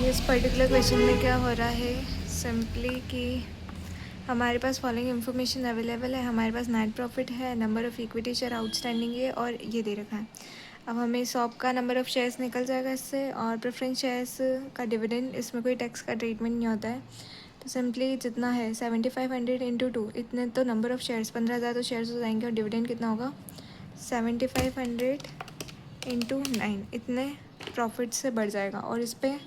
इस particular question में क्या हो रहा है सिंपली कि हमारे पास फॉलोइंग इन्फॉर्मेशन अवेलेबल है। हमारे पास नेट प्रॉफिट है, number of equity share outstanding है और ये दे रखा है। अब हमें शॉप का नंबर ऑफ़ शेयर्स निकल जाएगा इससे, और प्रेफरेंस शेयर्स का डिविडेंड, इसमें कोई टैक्स का ट्रीटमेंट नहीं होता है। तो सिंपली जितना है 7500 इंटू 2, इतने तो नंबर ऑफ़ शेयर्स 15,000 तो शेयर्स हो जाएंगे, और डिविडेंड कितना होगा 7500 इंटू 9, इतने प्रॉफिट से बढ़ जाएगा। और इस पर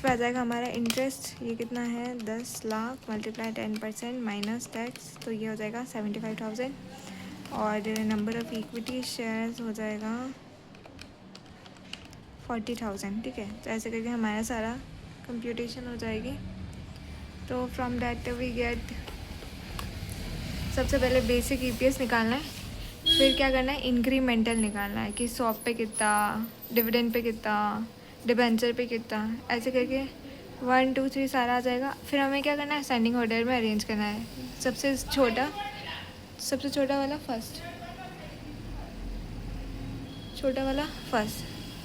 आ जाएगा हमारा इंटरेस्ट, ये कितना है 10 लाख मल्टीप्लाई 10% माइनस टैक्स, तो ये हो जाएगा 75,000। और नंबर ऑफ़ इक्विटी शेयर्स हो जाएगा 40,000। ठीक है, तो ऐसे करके हमारा सारा कंप्यूटेशन हो जाएगी। तो फ्रॉम दैट वी गेट, सबसे पहले बेसिक ईपीएस निकालना है, फिर क्या करना है इंक्रीमेंटल निकालना है कि शॉप पे कितना, डिविडेंड पे कितना, डिबेंचर पे कितना, ऐसे करके 1 2 3 सारा आ जाएगा। फिर हमें क्या करना है असेंडिंग ऑर्डर में अरेंज करना है। सबसे छोटा वाला फर्स्ट, छोटा वाला फर्स्ट,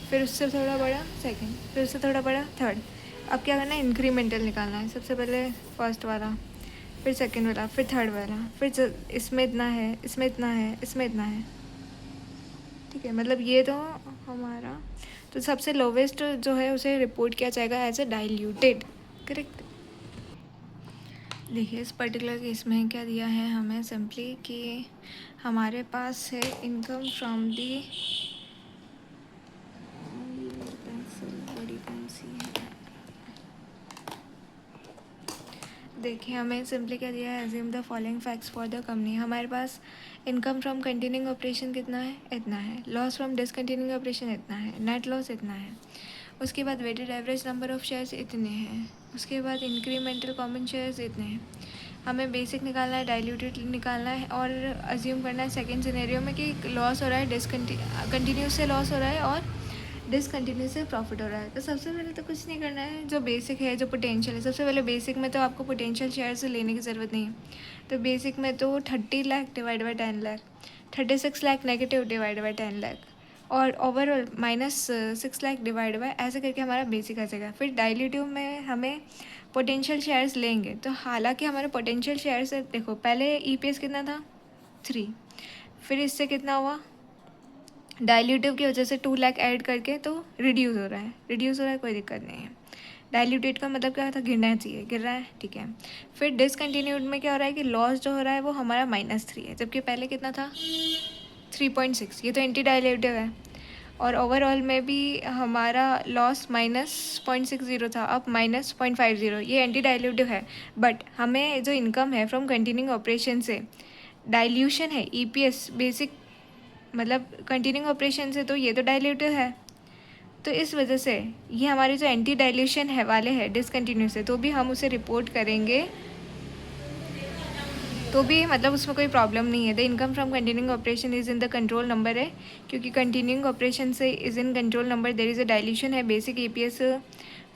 फिर उससे थोड़ा बड़ा सेकंड, फिर उससे थोड़ा बड़ा थर्ड। अब क्या करना है इंक्रीमेंटल निकालना है। सबसे पहले फर्स्ट वाला, फिर सेकंड वाला, फिर थर्ड वाला, फिर इसमें इतना है, इसमें इतना है, इसमें इतना है। ठीक है, मतलब ये तो हमारा, तो सबसे लोवेस्ट जो है उसे रिपोर्ट किया जाएगा एज ए डाइल्यूटेड। करेक्ट। देखिए इस पर्टिकुलर केस में क्या दिया है हमें सिंपली कि हमारे पास है इनकम फ्रॉम दी, बड़ी पेंसिल है, देखिए हमें सिंपली क्या दिया है, assume the following facts for the company. हमारे पास इनकम फ्रॉम कंटिन्यूइंग ऑपरेशन कितना है, इतना है। लॉस फ्रॉम डिसकंटिन्यूइंग ऑपरेशन इतना है। नेट लॉस इतना है। उसके बाद weighted average number of shares इतने हैं। उसके बाद इंक्रीमेंटल कॉमन शेयर्स इतने हैं। हमें बेसिक निकालना है, डाइल्यूटेड निकालना है, और अज्यूम करना है सेकेंड सिनेरियो में कि लॉस हो रहा है, कंटिन्यूस से लॉस हो रहा है और डिसकंटिन्यूस से प्रॉफिट हो रहा है। तो सबसे पहले तो कुछ नहीं करना है, जो बेसिक है, जो पोटेंशियल है, सबसे पहले बेसिक में तो आपको पोटेंशियल शेयर्स लेने की ज़रूरत नहीं है। तो बेसिक में तो 30 lakh divide by 10 lakh, 36 lakh negative divide by 10 lakh, और ओवरऑल -6 लाख डिवाइड बाय, ऐसे करके हमारा बेसिक आ जाएगा। फिर डाइल्यूटिव में हमें पोटेंशियल शेयर्स लेंगे, तो हालांकि हमारे पोटेंशियल शेयर्स है, देखो पहले ईपीएस कितना था 3, फिर इससे कितना हुआ, डाइल्यूटिव की वजह से 2 लाख ऐड करके तो रिड्यूस हो रहा है, कोई दिक्कत नहीं है। डाइल्यूटेड का मतलब क्या था, गिरना चाहिए, गिर रहा है, ठीक है। फिर डिसकंटिन्यूड में क्या हो रहा है कि लॉस जो हो रहा है वो हमारा -3 है, जबकि पहले कितना था 3.6, ये तो एंटी डाइल्यूटिव है। और ओवरऑल में भी हमारा लॉस -0.60 था, अब -0.50, ये एंटी डाइल्यूटिव है। बट हमें जो इनकम है फ्रॉम कंटिन्यूइंग ऑपरेशन से डाइल्यूशन है, ईपीएस बेसिक मतलब कंटिन्यूइंग ऑपरेशन से, तो ये तो डाइल्यूटिव है। तो इस वजह से ये हमारे जो एंटी डाइल्यूशन है वाले हैं डिसकंटिन्यू से, तो भी हम उसे रिपोर्ट करेंगे, तो भी मतलब उसमें कोई प्रॉब्लम नहीं है। The income from continuing operation is in the control number है, क्योंकि कंटिन्यूइंग ऑपरेशन से is in control number, there is a dilution है। Basic EPS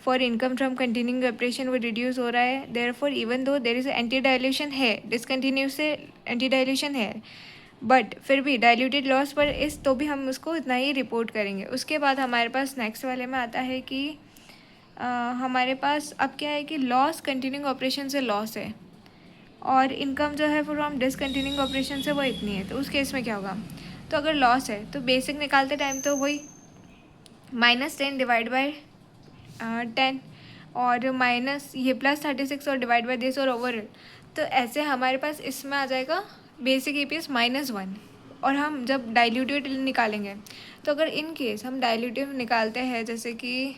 for income from continuing operation वो रिड्यूस हो रहा है, therefore even though there is anti dilution है, discontinue से एंटी डाइल्यूशन है, बट फिर भी डाइल्यूटेड लॉस पर इस, तो भी हम उसको इतना ही रिपोर्ट करेंगे। उसके बाद हमारे पास नेक्स्ट वाले में आता है कि हमारे पास अब क्या है कि लॉस कंटिन्यूइंग ऑपरेशन से लॉस है, और इनकम जो है फ्रॉम डिसकंटिन्यूइंग ऑपरेशन से वो इतनी है। तो उस केस में क्या होगा, तो अगर लॉस है तो बेसिक निकालते टाइम तो वही -10 डिवाइड बाई 10, और माइनस ये +36 और डिवाइड बाई दिस और ओवर, तो ऐसे हमारे पास इसमें आ जाएगा बेसिक ईपीएस -1। और हम जब डाइल्यूटिव निकालेंगे, तो अगर इन केस हम डाइल्यूटिव निकालते हैं, जैसे कि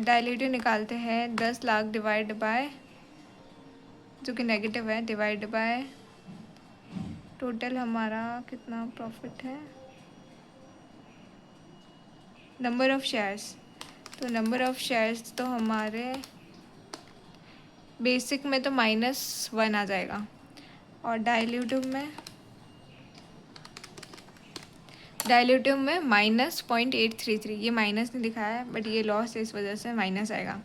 डाइल्यूटिव निकालते हैं 10 लाख डिवाइड बाय, जो कि नेगेटिव है, डिवाइड बाय टोटल हमारा कितना प्रॉफिट है, नंबर ऑफ़ शेयर्स, तो नंबर ऑफ़ शेयर्स तो हमारे बेसिक में तो -1 आ जाएगा, और डाइल्यूटिव में -0.833, ये माइनस नहीं दिखाया है बट ये लॉस है, इस वजह से माइनस आएगा।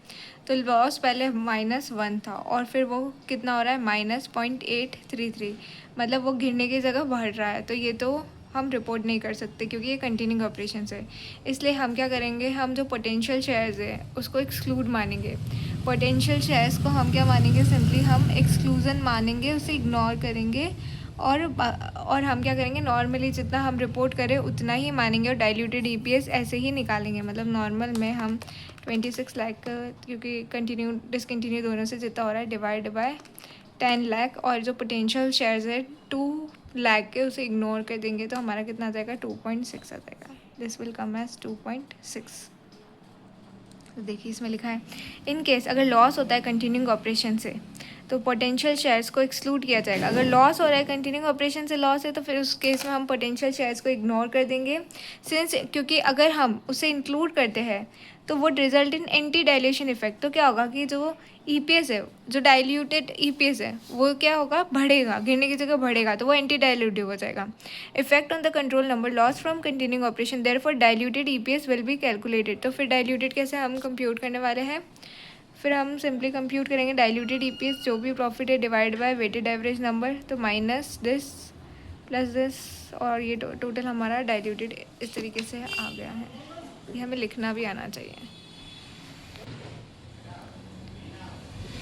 तो लॉस पहले -1 था, और फिर वो कितना हो रहा है -0.833, मतलब वो गिरने की जगह बढ़ रहा है, तो ये तो हम रिपोर्ट नहीं कर सकते क्योंकि ये कंटिन्यूइंग ऑपरेशंस है। इसलिए हम क्या करेंगे, हम जो पोटेंशियल शेयर्स है उसको एक्सक्लूड मानेंगे। पोटेंशियल शेयर्स को हम क्या मानेंगे, सिंपली हम एक्सक्लूजन मानेंगे, उसे इग्नोर करेंगे और हम क्या करेंगे, नॉर्मली जितना हम रिपोर्ट करें उतना ही मानेंगे और डाइल्यूटेड ईपीएस ऐसे ही निकालेंगे। मतलब नॉर्मल में हम 26 लाख क्योंकि कंटिन्यू डिसकंटिन्यू दोनों से जितना हो रहा है डिवाइड बाय 10 लाख, और जो पोटेंशियल शेयर्स है 2 लाख के उसे इग्नोर कर देंगे तो हमारा कितना आ जाएगा, 2.6 आ जाएगा। This will come as 2.6। तो देखिए इसमें लिखा है इन केस अगर लॉस होता है कंटिन्यूइंग ऑपरेशन से तो पोटेंशियल शेयर्स को एक्सक्लूड किया जाएगा। अगर लॉस हो रहा है कंटिन्यूइंग ऑपरेशन से लॉस है तो फिर उस केस में हम पोटेंशियल शेयर्स को इग्नोर कर देंगे, सिंस क्योंकि अगर हम उसे इंक्लूड करते हैं तो वो result in anti dilution effect. तो क्या होगा कि जो ईपीएस है, जो डाइल्यूटेड ईपीएस है वो क्या होगा, बढ़ेगा, गिरने की जगह बढ़ेगा, तो वो एंटी डाइल्यूटिव हो जाएगा। Effect on the control number loss from continuing operation therefore diluted EPS will be calculated. तो फिर डाइल्यूटेड कैसे हम कंप्यूट करने वाले हैं, फिर हम सिंपली कंप्यूट करेंगे डाइल्यूटेड ईपीएस जो भी प्रॉफिट है divide by weighted average number, तो माइनस दिस प्लस दिस, और ये टोटल हमारा डाइल्यूटेड इस तरीके से आ गया है। ये हमें लिखना भी आना चाहिए।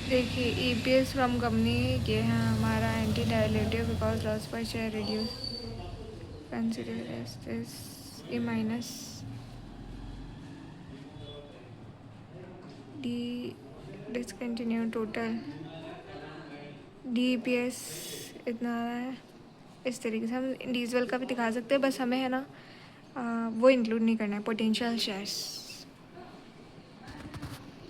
देखिए ईपीएस फ्रॉम कंपनी ये है हमारा anti dilutive because loss per share reduce consider as this a minus D discontinue total DPS इतना आ रहा है। इस तरीके से हम इंडिविजुअल का भी दिखा सकते हैं, बस हमें है ना वो इंक्लूड नहीं करना है पोटेंशियल शेयर्स।